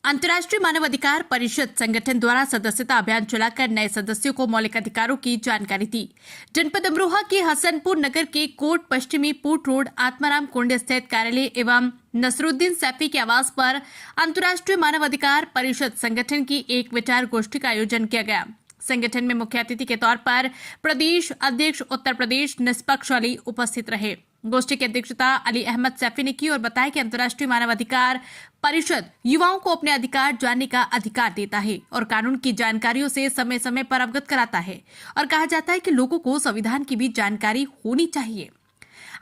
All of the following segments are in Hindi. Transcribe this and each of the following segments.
अंतर्राष्ट्रीय मानवाधिकार परिषद संगठन द्वारा सदस्यता अभियान चलाकर नए सदस्यों को मौलिक अधिकारों की जानकारी दी। जनपद अमरोहा के हसनपुर नगर के कोट पश्चिमी पुट रोड आत्माराम कुंड स्थित कार्यालय एवं नसरुद्दीन सैफी के आवास पर अंतर्राष्ट्रीय मानवाधिकार परिषद संगठन की एक विचार गोष्ठी का आयोजन किया गया। संगठन में मुख्य अतिथि के तौर पर प्रदेश अध्यक्ष उत्तर प्रदेश निष्पक्ष अली उपस्थित रहे। गोष्ठी की अध्यक्षता अली अहमद सैफी ने की और बताया कि अंतर्राष्ट्रीय मानवाधिकार परिषद युवाओं को अपने अधिकार जानने का अधिकार देता है और कानून की जानकारियों से समय समय पर अवगत कराता है और कहा जाता है कि लोगों को संविधान की भी जानकारी होनी चाहिए।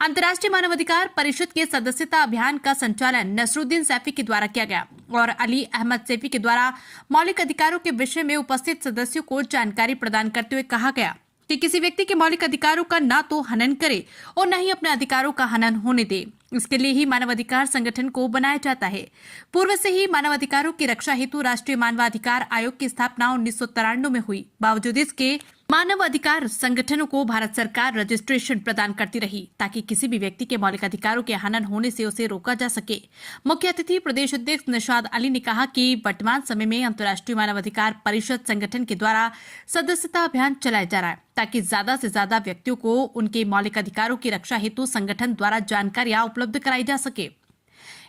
अंतर्राष्ट्रीय मानवाधिकार परिषद के सदस्यता अभियान का संचालन नसरुद्दीन सैफी के द्वारा किया गया और अली अहमद सैफी के द्वारा मौलिक अधिकारों के विषय में उपस्थित सदस्यों को जानकारी प्रदान करते हुए कहा गया कि किसी व्यक्ति के मौलिक अधिकारों का ना तो हनन करे और न ही अपने अधिकारों का हनन होने दे। इसके लिए ही मानवाधिकार संगठन को बनाया जाता है। पूर्व से ही मानवाधिकारों की रक्षा हेतु राष्ट्रीय मानवाधिकार आयोग की स्थापना 1993 में हुई। बावजूद इसके मानव अधिकार संगठनों को भारत सरकार रजिस्ट्रेशन प्रदान करती रही ताकि किसी भी व्यक्ति के मौलिक अधिकारों के हनन होने से उसे रोका जा सके। मुख्य अतिथि प्रदेश अध्यक्ष निशाद अली ने कहा कि वर्तमान समय में अंतर्राष्ट्रीय मानवाधिकार परिषद संगठन के द्वारा सदस्यता अभियान चलाया जा रहा है ताकि ज्यादा से ज्यादा व्यक्तियों को उनके मौलिक अधिकारों की रक्षा हेतु संगठन द्वारा जानकारियां उपलब्ध कराई जा सके।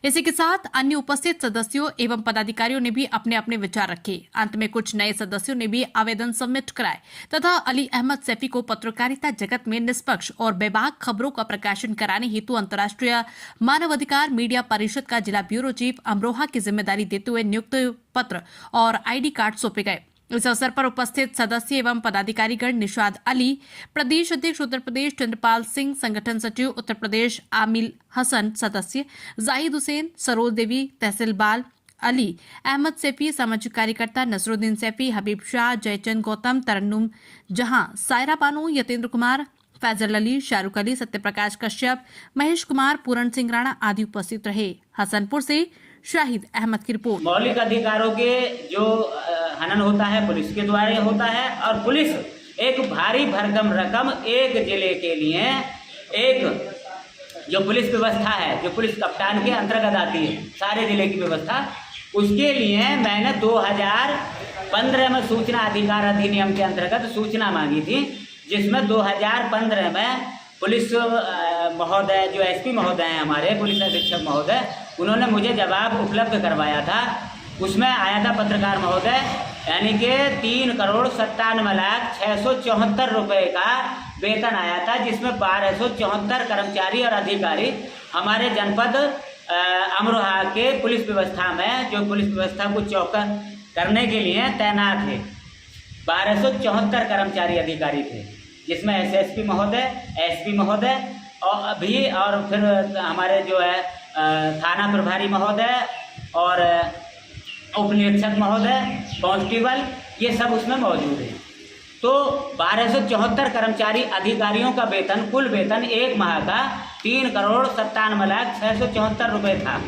इसी के साथ अन्य उपस्थित सदस्यों एवं पदाधिकारियों ने भी अपने अपने विचार रखे। अंत में कुछ नए सदस्यों ने भी आवेदन सबमिट कराए तथा अली अहमद सैफी को पत्रकारिता जगत में निष्पक्ष और बेबाक खबरों का प्रकाशन कराने हेतु अंतर्राष्ट्रीय मानवाधिकार मीडिया परिषद का जिला ब्यूरो चीफ अमरोहा की जिम्मेदारी देते हुए नियुक्त पत्र और ID कार्ड सौंपे गए। इस अवसर पर उपस्थित सदस्य एवं पदाधिकारीगण निशाद अली, प्रदेश अध्यक्ष उत्तर प्रदेश चंद्रपाल सिंह, संगठन सचिव उत्तर प्रदेश आमिल हसन, सदस्य जाहिद हुसैन, सरोज देवी, तहसीलबाल अली अहमद सैफी, सामाजिक कार्यकर्ता नसरुद्दीन सैफी, हबीब शाह, जयचंद गौतम, तरन्नुम जहां, सायरा बानो, यतेंद्र कुमार, फैजल अली, शाहरुख अली, सत्यप्रकाश कश्यप, महेश कुमार, पूरण सिंह राणा आदि उपस्थित रहे। हसनपुर से शाहिद अहमद की रिपोर्ट। मौलिक अधिकारों के जो हनन होता है पुलिस के द्वारा होता है और पुलिस एक भारी भरकम रकम एक जिले के लिए एक जो पुलिस व्यवस्था है, जो पुलिस कप्तान के अंतर्गत आती है, सारे जिले की व्यवस्था, उसके लिए मैंने 2015 में सूचना अधिकार अधिनियम के अंतर्गत सूचना मांगी थी, जिसमें 2015 में पुलिस महोदय जो SP महोदय हैं हमारे पुलिस अधीक्षक महोदय, उन्होंने मुझे जवाब उपलब्ध करवाया था। उसमें आया था पत्रकार महोदय, यानी कि 3,97,674 रुपये का वेतन आया था, जिसमें 1274 कर्मचारी और अधिकारी हमारे जनपद अमरोहा के पुलिस व्यवस्था में, जो पुलिस व्यवस्था को चौकस करने के लिए तैनात थे, 1274 कर्मचारी अधिकारी थे, जिसमें SSP महोदय, SP महोदय और फिर हमारे जो है थाना प्रभारी महोदय और उप निरीक्षक महोदय, कांस्टेबल, ये सब उसमें मौजूद हैं। तो 1274 कर्मचारी अधिकारियों का वेतन, कुल वेतन एक माह का 3,97,674 रुपये था।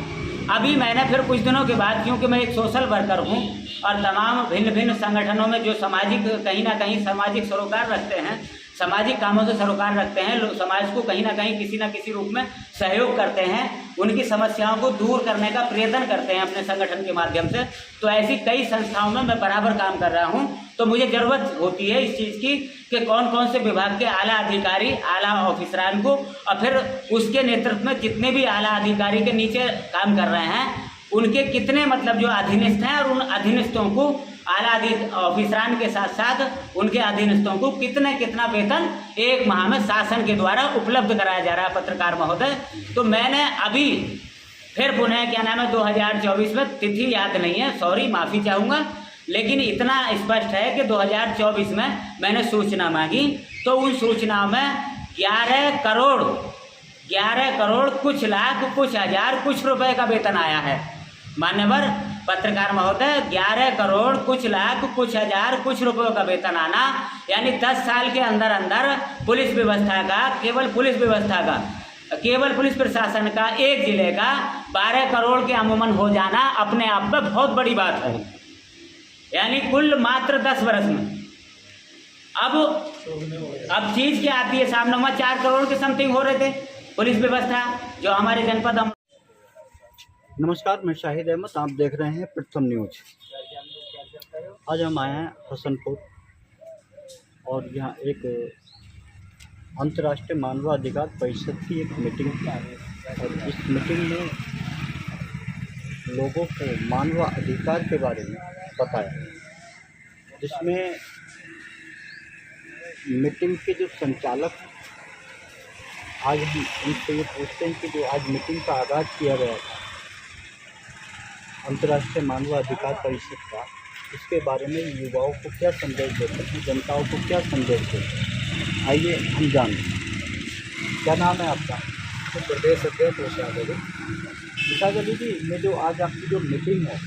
अभी मैंने फिर कुछ दिनों के बाद, क्योंकि मैं एक सोशल वर्कर हूँ और तमाम भिन्न भिन्न संगठनों में जो सामाजिक कहीं ना कहीं सामाजिक सरोकार रखते हैं, सामाजिक कामों से सरोकार रखते हैं, समाज को कहीं ना कहीं किसी न किसी रूप में सहयोग करते हैं, उनकी समस्याओं को दूर करने का प्रयत्न करते हैं अपने संगठन के माध्यम से। तो ऐसी कई संस्थाओं में मैं बराबर काम कर रहा हूं। तो मुझे ज़रूरत होती है इस चीज़ की कि कौन कौन से विभाग के आला अधिकारी, आला ऑफिसरान को और फिर उसके नेतृत्व में जितने भी आला अधिकारी के नीचे काम कर रहे हैं, उनके कितने मतलब जो अधीनस्थ हैं और उन अधीनस्थों को आला ऑफिसरान के साथ साथ उनके अधीनस्थों को कितना वेतन एक माह में शासन के द्वारा उपलब्ध कराया जा रहा है पत्रकार महोदय। तो मैंने अभी फिर पुनः क्या नाम है 2024 में, तिथि याद नहीं है, सॉरी, माफ़ी चाहूँगा, लेकिन इतना स्पष्ट है कि 2024 में मैंने सूचना मांगी तो उन सूचनाओं में 11 करोड़ कुछ लाख कुछ हज़ार कुछ रुपए का वेतन आया है। मान्यवर पत्रकार महोदय, 11 करोड़ कुछ लाख कुछ हज़ार कुछ रुपयों का वेतन आना, यानी 10 साल के अंदर अंदर पुलिस व्यवस्था का, केवल पुलिस व्यवस्था का, केवल पुलिस प्रशासन का एक जिले का 12 करोड़ के अमूमन हो जाना अपने आप में बहुत बड़ी बात है। यानी कुल मात्र 10 वर्ष में अब चीज़ क्या आती है सामने में, 4 करोड़ के समथिंग हो रहे थे पुलिस व्यवस्था जो हमारे जनपद नमस्कार, मैं शाहिद अहमद। आप देख रहे हैं प्रथम न्यूज। आज हम आए हैं हसनपुर और यहाँ एक अंतर्राष्ट्रीय मानवाधिकार परिषद की एक मीटिंग थी और इस मीटिंग में लोगों को मानवाधिकार के बारे में बताया, जिसमें मीटिंग के जो संचालक, आज हम उनसे ये पूछते हैं कि जो आज मीटिंग का आगाज़ किया गया था अंतर्राष्ट्रीय मानवाधिकार परिषद का, इसके बारे में युवाओं को क्या संदेश देते हैं, जनताओं को क्या संदेश देते हैं, आइए हम जानें। क्या नाम है आपका? प्रदेश अध्यक्ष विशाल अली। विशाल अली जी, ये जो आज आपकी जो मीटिंग है,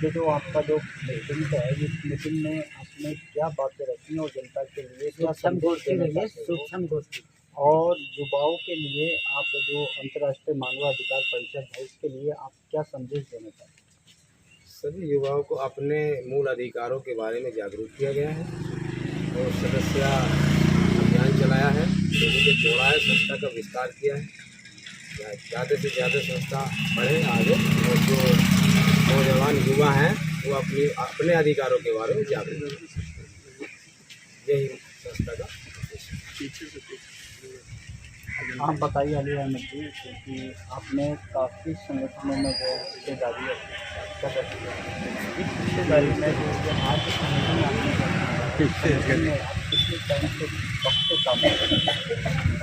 ये जो आपका जो मीटिंग है, इस मीटिंग में आपने क्या बातें रखी हैं और जनता के लिए क्या संदेश देना चाहते हो? सूक्ष्म गोष्ठी और युवाओं के लिए आप जो अंतर्राष्ट्रीय मानवाधिकार परिषद है, इसके लिए आप क्या संदेश देना चाहते हैं? सभी युवाओं को अपने मूल अधिकारों के बारे में जागरूक किया गया है और सदस्यता अभियान चलाया है, लोगों को जोड़ा है, संस्था का विस्तार किया है। ज़्यादा से ज़्यादा संस्था बढ़े आगे और जो नौजवान युवा हैं वो अपने अधिकारों के बारे में जागरूक हैं। यही संस्था का आप बताइए अली अहमद जी, क्योंकि आपने काफ़ी संगठनों में जो हिस्सेदारी कर रखी है, इस हिस्सेदारी में जो आज संगठन आपने संगठन में आप कितने टाइम से वक्त से काम कर रहे हैं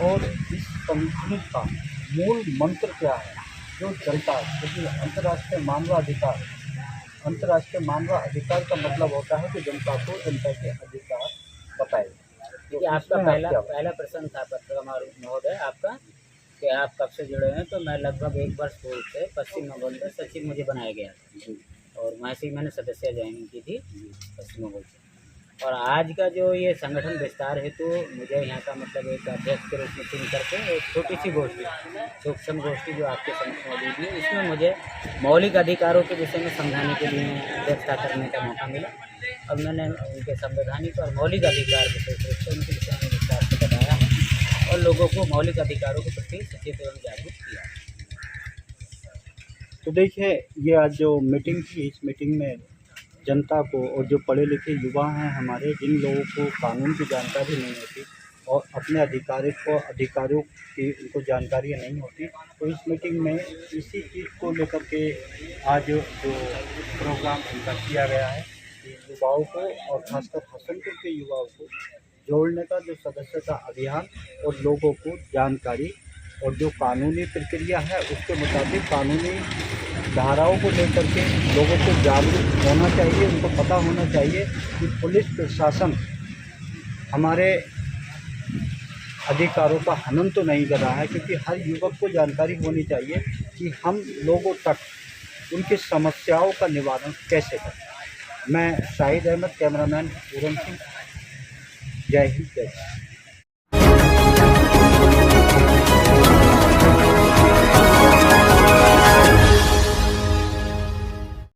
और इस संगठन का मूल मंत्र क्या है जो जनता, क्योंकि अंतर्राष्ट्रीय मानवाधिकार का मतलब होता है कि जनता को जनता के अधिकार बताए। देखिए, आपका पहला प्रश्न था पत्रकार महोदय आपका कि आप कब से जुड़े हैं। तो मैं लगभग 1 वर्ष पूर्व से पश्चिम बंगाल में सचिव मुझे बनाया गया था और वहाँ से मैंने सदस्य ज्वाइनिंग की थी पश्चिम बंगाल से। और आज का जो ये संगठन विस्तार है तो मुझे यहाँ का मतलब एक अध्यक्ष के रूप में चुन करके एक छोटी सी गोष्ठी, सूक्ष्म गोष्ठी जो आपके समक्ष मौजूद है, इसमें मुझे मौलिक अधिकारों के विषय में समझाने के लिए अध्यक्षता करने का मौका मिला। अब मैंने उनके संवैधानिक और मौलिक अधिकार विशेष रूप से उनके विषय में विस्तार से बताया है और लोगों को मौलिक अधिकारों के प्रति सचेत एवं जागरूक किया। तो देखिए, ये आज जो मीटिंग थी, इस मीटिंग में जनता को और जो पढ़े लिखे युवा हैं हमारे, जिन लोगों को कानून की जानकारी नहीं होती और अपने अधिकारों की उनको जानकारी नहीं होती, तो इस मीटिंग में इसी चीज़ को लेकर के आज जो प्रोग्राम इनका किया गया है कि युवाओं को और खासकर हसनपुर के युवाओं को जोड़ने का जो सदस्यता अभियान और लोगों को जानकारी और जो कानूनी प्रक्रिया है उसके मुताबिक कानूनी धाराओं को लेकर के लोगों को जागरूक होना चाहिए। उनको पता होना चाहिए कि पुलिस प्रशासन हमारे अधिकारों का हनन तो नहीं कर रहा है, क्योंकि हर युवक को जानकारी होनी चाहिए कि हम लोगों तक उनकी समस्याओं का निवारण कैसे करें। मैं शाहिद अहमद, कैमरामैन पूरन सिंह। जय हिंद, जय भारत।